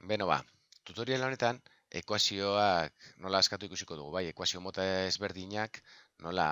Beno ba, tutorial honetan ekuazioak nola askatu ikusiko dugu, bai, ekuazio mota ezberdinak nola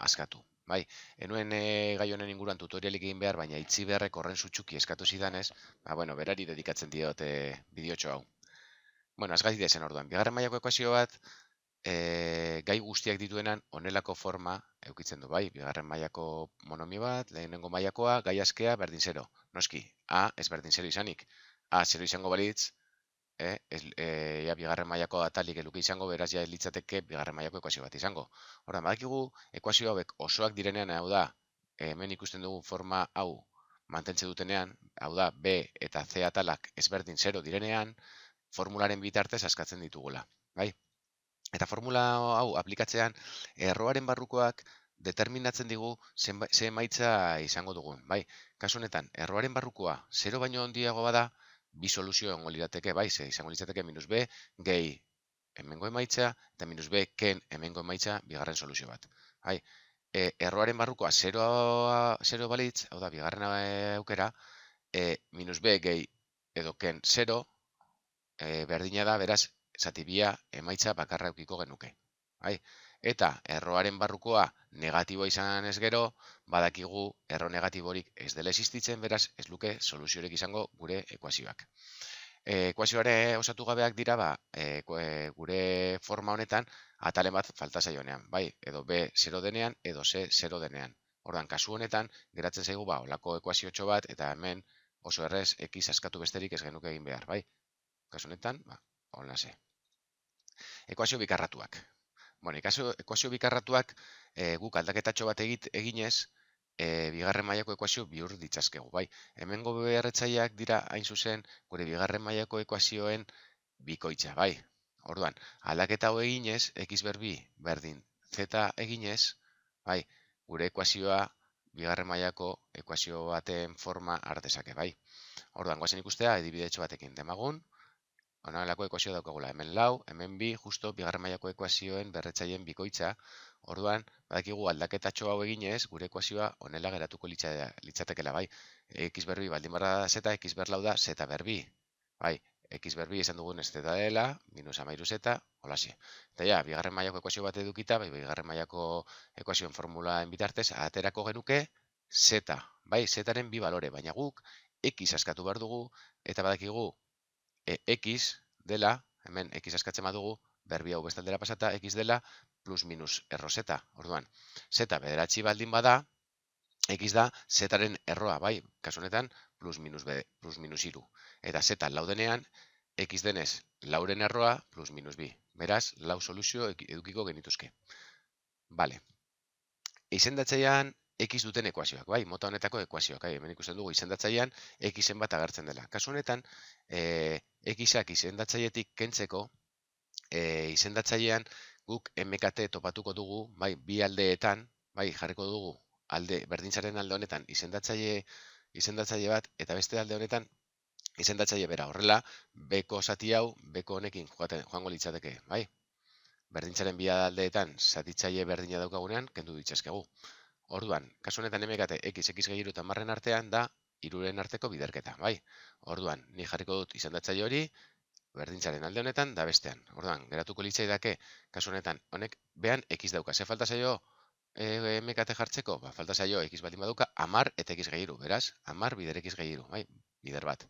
askatu, bai. Enuen gai honen inguruan tutorialik egin behar, baina itzi beharrek horren sutsuki eskatu zidanez, bueno, berari dedikatzen diot bideotxo hau. Bueno, az dezen orduan, bigarren mailako ekuazio bat, gai guztiak dituenan honelako forma eukitzen du, bai, bigarren mailako monomio bat, lehenengo mailakoa, gai askea, berdin zero. Noski, A ez berdin zero izanik, A zero izango balitz, bigarren mailako atalik eluke izango, beraz ja ez litzateke bigarren mailako ekuazio bat izango. Horren, badakigu ekuazio hauek osoak direnean, hau da, hemen ikusten dugu forma hau mantentze dutenean, hau da, B eta C atalak ezberdin 0 direnean, formularen bitartez askatzen ditugula, bai? Eta formula hau aplikatzean, erroaren barrukoak determinatzen digu ze emaitza izango dugun, bai? Kasu honetan, erroaren barrukoa 0 baino handiago bada, bi soluzio egongo lirateke, bai, ze izango lirateke minus B gehi hemengo emaitza, eta minus B ken hemengo emaitza bigarren soluzio bat. Bai, erroaren barrukoa 0 balitz, hau da, bigarren aukera, minus B gehi edo ken 0, berdina da, beraz, zatibia emaitza bakarra eukiko genuke. Bai? Eta erroaren barrukoa negatiboa izan ez gero, badakigu erro negatiborik ez dela existitzen, beraz ez luke soluziorik izango gure ekuazioak. Ekuazioare osatu gabeak dira, gure forma honetan atalen bat falta zaionean, bai? Edo B 0 denean, edo C 0 denean. Ordan kasu honetan, geratzen zaigu olako ekuaziotxo bat, eta hemen oso errez x askatu besterik ez genuke egin behar, bai? Kasu honetan, honlase. Ekuazio bikarratuak. Bueno, ekuazio bikarratuak guk aldaketatxo bat eginez, bigarren mailako ekuazio bihur ditzazkegu, bai. Hemengo beharretzaileak dira hain zuzen gure bigarren mailako ekuazioen bikoitza, bai. Orduan, aldaketa hau eginez, x berbi berdin z eginez, bai, gure ekuazioa bigarren mailako ekuazio baten forma hartezake, bai. Orduan, goazen ikustea, adibidetxo batekin demagun, honelako ekuazio daukagula, hemen lau, hemen bi, justo bigarren mailako ekuazioen berretzaileen bikoitza. Orduan, badakigu aldaketatxo hau eginez, gure ekuazioa honela geratuko litzatekela, bai. X berbi baldin barra da z, x berlau da z berbi. Bai, x berbi esan dugun ez z dela, minus amairu z, holaxe. Eta ja, bigarren mailako ekuazio bat edukita, bai, bigarren mailako ekuazioen formulaen bitartez, aterako genuke z, bai, zaren bi balore, baina guk x askatu behar dugu, eta badakigu x dela, hemen x askatzen badugu, berbi hau bestaldera pasata, x dela plus minus erro z. Orduan, z bederatzi baldin bada, x da zaren erroa, bai, kasu honetan plus minus iru. Eta z laudenean, x denez lauren erroa plus minus bi. Beraz, lau soluzio edukiko genituzke. Bale. Izendatzailean x duten ekuazioak, bai, mota honetako ekuazioak, hemen ikusten dugu izendatzailean x-en bat agertzen dela. Kasu honetan, x-ak izendatzailetik kentzeko, izendatzailean guk MKT topatuko dugu, bai, bi aldeetan, bai, jarriko dugu berdintzaren alde honetan izendatzaile bat, eta beste alde honetan izendatzaile bera. Horrela, beko zati hau, beko honekin joango litzateke, bai? Berdintzaren bi aldeetan zatitzaile berdina daukagunean, kendu ditzazkegu. Orduan, kasu honetan MKT x gehi iru eta marren artean da iruren arteko biderketa, bai? Orduan, ni jarriko dut izendatzaile hori, berdintzaren alde honetan da bestean. Orduan, geratuko litzaidake, kasu honetan, honek behan x dauka. Ze falta zaio MKT jartzeko? Falta zaio x baldin baduka, 10 eta x gehi iru. Beraz, 10 bider x gehi iru, bai? Bider bat.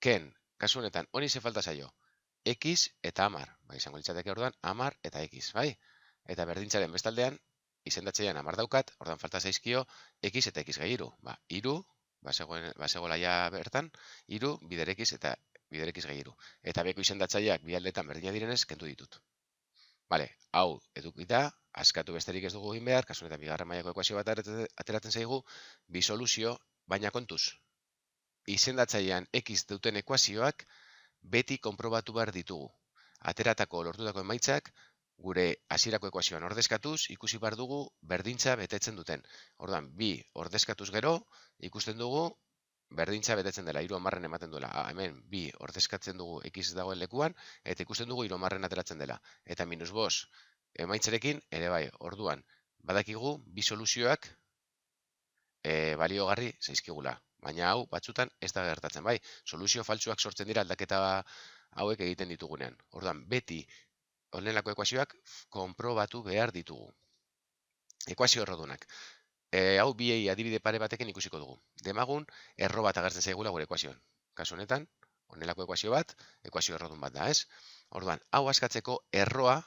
Ken, kasu honetan, honi ze falta zaio? X eta 10. Bai, izango litzateke orduan, 10 eta x, bai? Eta berdintzaren bestaldean, izendatzailean 10 daukat, ordan falta zaizkio x eta x gehi iru. Iru, bazegoela ja bertan, iru, bider x eta bider x gehi iru. Eta beko izendatzaileak bi aldeetan berdina direnez, kendu ditut. Bale, hau edukita, askatu besterik ez dugu egin behar, kasu honetan bigarren mailako ekuazio bat ateratzen zaigu, bi soluzio, baina kontuz. Izendatzailean x duten ekuazioak beti konprobatu behar ditugu. Ateratako lortutako emaitzak, gure hasierako ekuazioan ordezkatuz, ikusi behar dugu berdintza betetzen duten. Orduan, bi ordezkatuz gero, ikusten dugu berdintza betetzen dela, 3 10 ematen duela. Hemen, bi ordezkatzen dugu x dagoen lekuan, eta ikusten dugu 3 10 ateratzen dela. Eta minus 5 emaitzarekin, ere bai, orduan, badakigu, bi soluzioak baliogarri zaizkigula. Baina hau, batzutan, ez da gertatzen, bai. Soluzio faltsuak sortzen dira aldaketa hauek egiten ditugunean. Orduan, beti honelako ekuazioak konprobatu behar ditugu. Ekuazio errodunak. Hau biei adibide pare batekin ikusiko dugu. Demagun, erro bat agertzen zaigula gure ekuazioan. Kasu honetan, honelako ekuazio bat, ekuazio errodun bat da, ez? Orduan, hau askatzeko erroa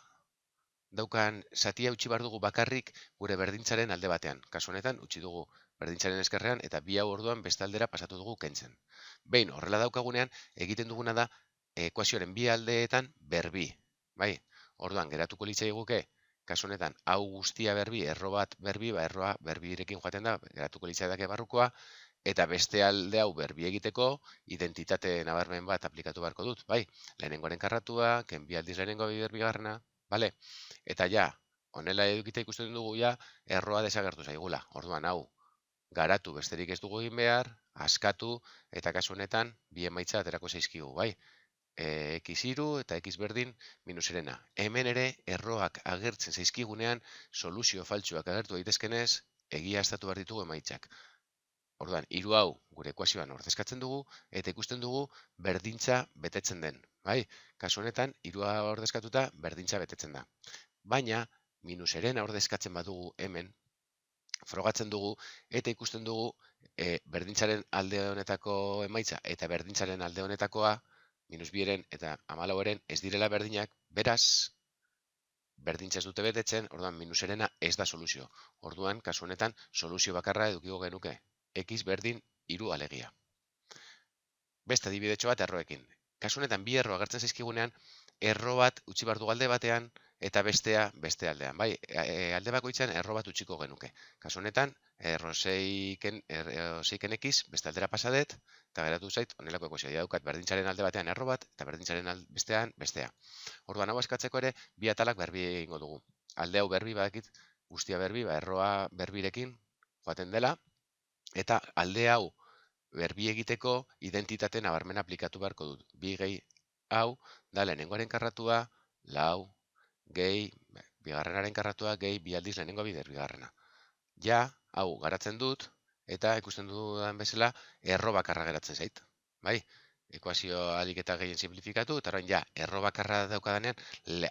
daukan zatia utzi behar dugu bakarrik gure berdintzaren alde batean. Kasu honetan, utzi dugu berdintzaren eskerrean eta bi hau orduan beste aldera pasatu dugu kentzen. Behin, horrela daukagunean, egiten duguna da ekuazioaren bi aldeetan berbi. Bai? Orduan, geratuko litzaiguke, kasu honetan, hau guztia berbi, erro bat berbi, erroa berbirekin joaten da, geratuko litzaidake barrukoa, eta beste alde hau berbi egiteko, identitate nabarmen bat aplikatu beharko dut, bai? Lehenengoaren karratua, kenbi aldiz lehenengo berbigarrena, bale? Eta ja, honela edukita ikusten dugu ja, erroa desagertu zaigula. Orduan, hau, garatu besterik ez dugu egin behar, askatu, eta kasu honetan, bi emaitza aterako zaizkigu, bai? X3 eta X berdin minuserena. Hemen ere erroak agertzen zaizkigunean soluzio faltsuak agertu daitezkenez egiaztatu behar ditugu emaitzak. Orduan, 3 hau gure ekuazioan ordezkatzen dugu eta ikusten dugu berdintza betetzen den. Bai? Kasu honetan, 3 ordezkatuta berdintza betetzen da. Baina, minuserena ordezkatzen badugu hemen, frogatzen dugu eta ikusten dugu berdintzaren alde honetako emaitza eta berdintzaren alde honetakoa minus bieren eta 14eren ez direla berdinak, beraz, berdintza ez dute betetzen, orduan minuserena ez da soluzio. Orduan, kasu honetan, soluzio bakarra edukiko genuke. X berdin 3 alegia. Beste adibidetxo bat erroekin. Kasu honetan, bi erro agertzen zaizkigunean, erro bat utzi behar du alde batean, eta bestea beste aldean. Bai, alde bakoitzan erro bat utziko genuke. Kasu honetan, erro 6ken X beste aldera pasadet, eta geratu zait, honelako ekuazioa daukat berdintzaren alde batean erro bat, eta berdintzaren bestean bestea. Orduan hau eskatzeko ere, bi atalak berbi egingo dugu. Alde hau berbi badakit, guztia berbi, erroa berbirekin joaten dela, eta alde hau berbi egiteko identitate nabarmen aplikatu beharko dut. Bi gehi hau, da lehenengoaren karratua, lau, gehi, bigarrenaren karratua, gehi, bi aldiz lehenengo bider bigarrena. Ja, hau garatzen dut, eta ikusten dudan bezala, erro bakarra geratzen zait. Bai? Ekuazio alik eta gehien simplifikatu, eta orain ja, erro bakarra daukadanean,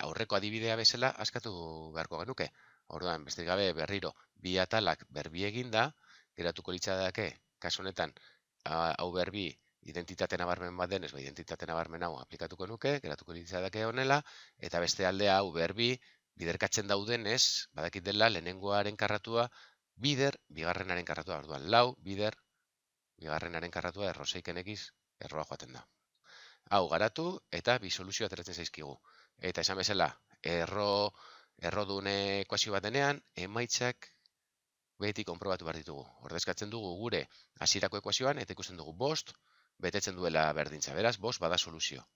aurreko adibidea bezala askatu beharko genuke. Orduan, besterik gabe berriro, bi atalak berbi eginda, geratuko litzateke, kasu honetan, hau berbi, identitate nabarmen bat denez, identitate nabarmen hau aplikatuko nuke, geratuko litzateke honela, eta beste aldea hau berbi, biderkatzen daudenez, badakit dela lehenengoaren karratua, bider, bigarrenaren karratua, orduan, lau, bider, bigarrenaren karratua, erro 6ken X, erroa joaten da. Hau garatu, eta bi soluzio ateratzen zaizkigu. Eta esan bezala, erro dune ekuazio bat denean, emaitzak beti konprobatu behar ditugu. Ordezkatzen dugu gure hasierako ekuazioan, eta ikusten dugu 5, betetzen duela berdintza. Beraz, 5 bada soluzio.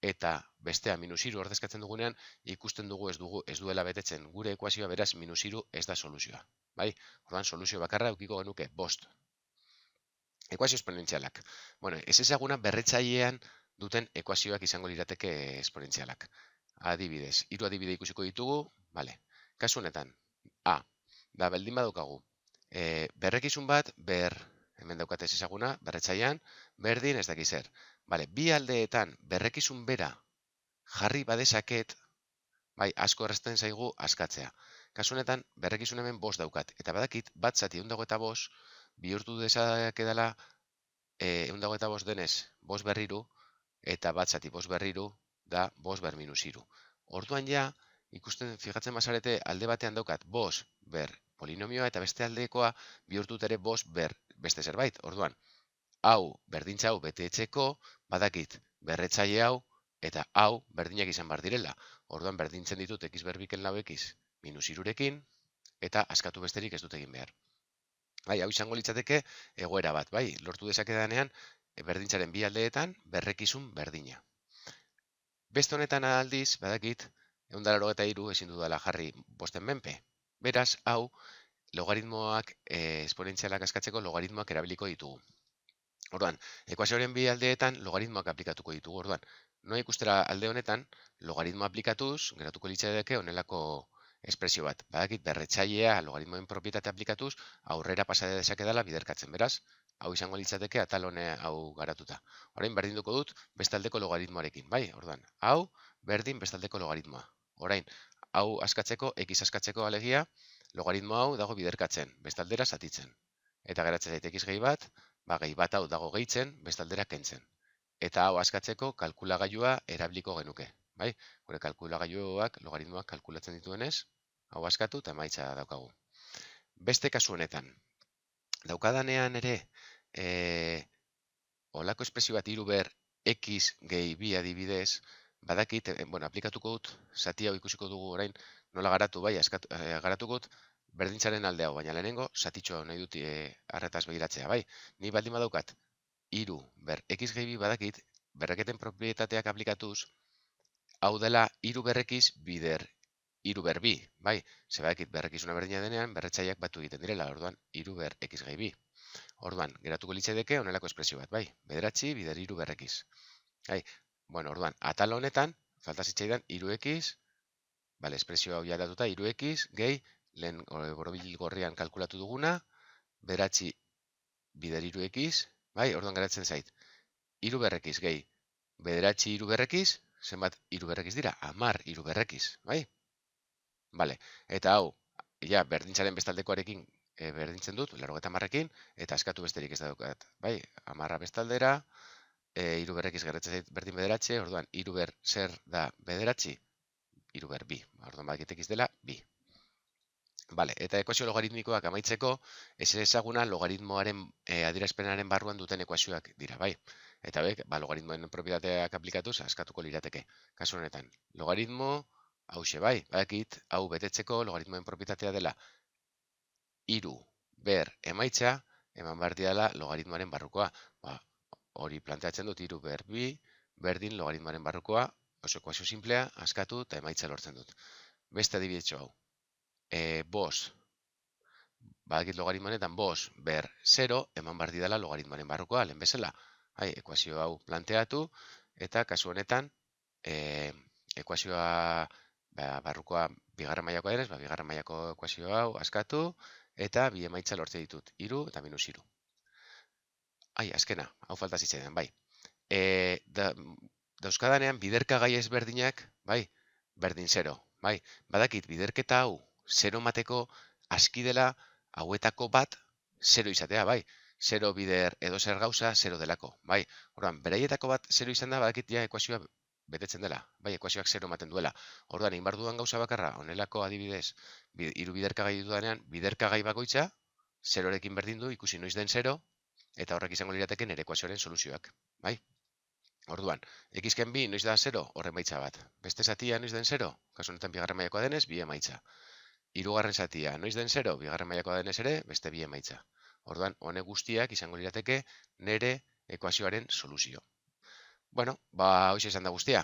Eta bestea minus 3 ordezkatzen dugunean, ikusten dugu ez duela betetzen gure ekuazioa, beraz, minus 3 ez da soluzioa. Bai? Orduan, soluzio bakarra eukiko genuke 5. Ekuazio esponentzialak. Bueno, ez ezaguna berretzailean duten ekuazioak izango lirateke esponentzialak. Adibidez, 3 adibide ikusiko ditugu, vale. Kasu honetan, A, da baldin badaukagu, berrekizun bat, hemen daukat ez ezaguna, berretzailean, berdin ez dakiz zer. Vale, bi aldeetan berrekizun bera jarri badezaket, bai, asko errazten zaigu askatzea. Kasu honetan, berrekizun hemen 5 daukat, eta badakit, bat zati 125, bihurtu dezakedala 125 denez 5 berriru, eta bat zati 5 berriru da 5 ber minus 3. Orduan ja, ikusten fijatzen bazarete alde batean daukat 5 ber polinomioa eta beste aldekoa bihurtut ere 5 ber beste zerbait. Orduan, hau berdintza hau betetzeko badakit berretzaile hau eta hau berdinak izan bar direla. Orduan berdintzen ditut x berbiken lau x minus 3rekin eta askatu besterik ez dut egin behar. Bai, hau izango litzateke egoera bat, bai, lortu dezakedanean berdintzaren bi aldeetan berrekizun berdina. Beste honetan aldiz, badakit, 183 ezin dudala jarri 5en menpe. Beraz, hau, logaritmoak, esponentzialak askatzeko logaritmoak erabiliko ditugu. Orduan, ekuazioaren bi aldeetan logaritmoak aplikatuko ditugu. Orduan, noa ikustera alde honetan, logaritmo aplikatuz, geratuko litzateke honelako espresio bat. Badakit, berretzailea logaritmoen propietate aplikatuz, aurrera pasade dezakedala biderkatzen. Beraz, Hau izango litzateke atal hau garatuta. Orain berdinduko dut bestaldeko logaritmoarekin, bai? Orduan, hau berdin bestaldeko logaritmoa. Orain, hau askatzeko, x askatzeko alegia, logaritmo hau dago biderkatzen, bestaldera zatitzen. Eta geratzen zait x gehi bat, gehi bat hau dago gehitzen, bestaldera kentzen. Eta hau askatzeko kalkulagailua erabiliko genuke, bai? Gure kalkulagailuak logaritmoak kalkulatzen dituenez, hau askatu eta emaitza daukagu. Beste kasu honetan, daukadanean ere, olako espresio bat hiru ber x gehi bi adibidez, badakit, aplikatuko dut, zati hau ikusiko dugu orain, nola garatu, bai, garatuko dut, berdintzaren alde hau, baina lehenengo, zatitxo nahi dut arretaz begiratzea, bai. Ni baldin badaukat, hiru ber x gehi bi badakit, berreketen propietateak aplikatuz, hau dela hiru ber x bider hiru ber bi, bai. Ze badakit berrekizuna berdina denean, berretzaileak batu egiten direla, orduan hiru ber x gehi bi. Orduan, geratuko litzateke honelako espresio bat, bai, bederatzi bider hiru ber x. Bai, orduan, atal honetan, falta zitzaidan hiru x, bale, espresio hau jaratuta, hiru x, gehi, lehen borobil gorrian kalkulatu duguna, bederatzi bider hiru x, bai, orduan geratzen zait, hiru ber x, gehi, bederatzi hiru ber x, zenbat hiru ber x dira, 10 hiru ber x, bai? Bale, eta hau, ja, berdintzaren bestaldekoarekin berdintzen dut, 80ekin, eta askatu besterik ez daukat, bai? 10 bestaldera, hiru ber x geratzen zait berdin bederatzi, orduan, hiru ber zer da bederatzi? Hiru ber bi, orduan bakitek dela bi. Bale, eta ekuazio logaritmikoak amaitzeko, ez ezaguna logaritmoaren adierazpenaren barruan duten ekuazioak dira, bai? Eta logaritmoen propietateak aplikatuz askatuko lirateke. Kasu honetan, logaritmo, hauxe bai, badakit, hau betetzeko logaritmoen propietatea dela hiru ber emaitza, eman behar dela logaritmoaren barrukoa. Hori planteatzen dut hiru ber bi, berdin logaritmoaren barrukoa, oso ekuazio simplea, askatu eta emaitza lortzen dut. Beste adibidetxo hau. Bos, badakit logaritmo honetan, bos ber 0, eman behar dela logaritmoaren barrukoa, lehen bezala. Ekuazio hau planteatu, eta kasu honetan, ekuazioa barrukoa bigarren mailakoa denez, bigarren mailako ekuazio hau askatu, eta bi emaitza lortze ditut, hiru eta minus hiru. Azkena, hau falta zitzaidan, bai. Dauzkadanean, biderkagai ezberdinak, bai, berdin 0, bai. Badakit, biderketa hau 0 mateko aski dela hauetako bat 0 izatea, bai. 0 bider edo zer gauza 0 delako, bai. Orduan, beraietako bat 0 izan da, badakit ja ekuazioa betetzen dela, bai, ekuazioak 0 ematen duela. Orduan, egin behar dudan gauza bakarra, honelako adibidez, hiru biderkagai dudanean, biderkagai bakoitza, 0rekin berdin du, ikusi noiz den 0, eta horrek izango lirateke nire ekuazioaren soluzioak, bai? Orduan, x-ken bi noiz da 0, horren emaitza bat. Beste zatia noiz den 0, kasu honetan bigarren mailakoa denez, bi emaitza. Hirugarren zatia noiz den 0, bigarren mailakoa denez ere, beste bi emaitza. Orduan, honek guztiak izango lirateke nire ekuazioaren soluzio. Bueno, hoxe izan da guztia.